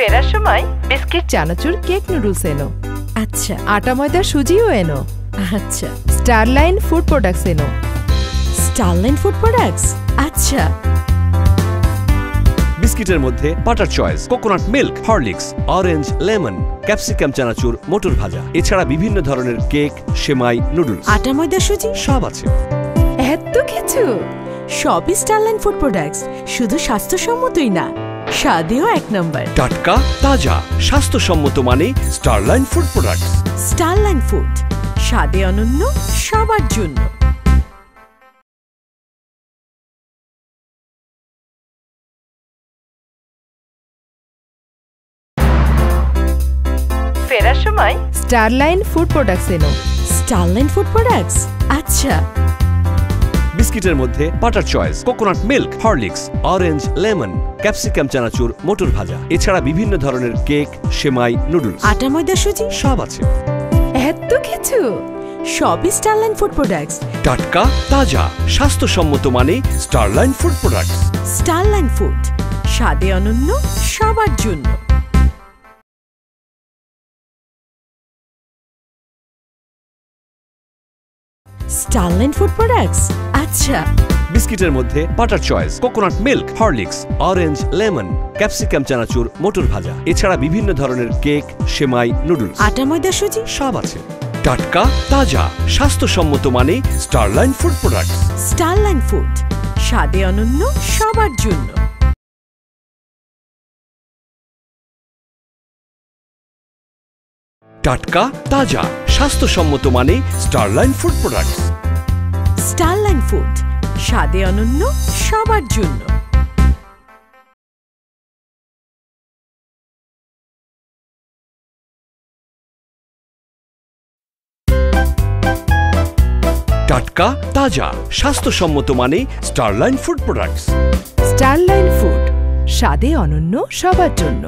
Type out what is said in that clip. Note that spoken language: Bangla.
ফেরার সময় বিস্কিট চানাচুর কেক নুডলস এনো। আচ্ছা। আটা ময়দা সুজিও এনো। আচ্ছা। স্টারলাইন ফুড প্রোডাক্টস এনো। Starline food products. আচ্ছা। বিস্কিটের মধ্যে butter choice, coconut milk, Horlicks, orange, lemon, capsicum চানাচুর, মটর ভাজা, এছাড়া বিভিন্ন ধরনের কেক, সেমাই, নুডলস, আটা ময়দা সুজি সব আছে। এত কিছু! সবই স্টারলাইন ফুড প্রোডাক্টস। শুধু স্বাস্থ্যসম্মতই না, স্বাদেও এক নম্বর। টাটকা, তাজা, স্বাস্থ্যসম্মত মানে Starline food products. Starline food, স্বাদে অনন্য, সবার জন্য। ফেরার সময় স্টারলাইন ফুড প্রোডাক্টস এনো। Starline food products. আচ্ছা। বিস্কিটের মধ্যে butter choice, coconut milk, Horlicks, orange, lemon, capsicum চানাচুর, মটর ভাজা, এছাড়া বিভিন্ন ধরনের কেক, সেমাই, নুডলস, আটা ময়দা সুজি সব আছে। এত কিছু! সবই স্টারলাইন ফুড প্রোডাক্টস। টাটকা, তাজা, স্বাস্থ্যসম্মত মানে Starline food products. Starline food, স্বাদে অনন্য, সবার জন্য। Starline food products. আচ্ছা। বিস্কিটের মধ্যে butter choice, coconut milk, Horlicks, orange, lemon, capsicum চানাচুর, মটর ভাজা, এছাড়া বিভিন্ন ধরনের কেক, সেমাই, নুডলস, আটা ময়দা সুজি সব আছে। টাটকা, তাজা, স্বাস্থ্যসম্মত মানে Starline food products. Starline food, স্বাদে অনন্য, সবার জন্য। টাটকা, তাজা, স্বাস্থ্যসম্মত মানে Starline food products. Starline food, স্বাদে অনন্য, সবার জন্য। টাটকা, তাজা, স্বাস্থ্যসম্মত মানে Starline food products. Starline food, স্বাদে অনন্য, সবার জন্য।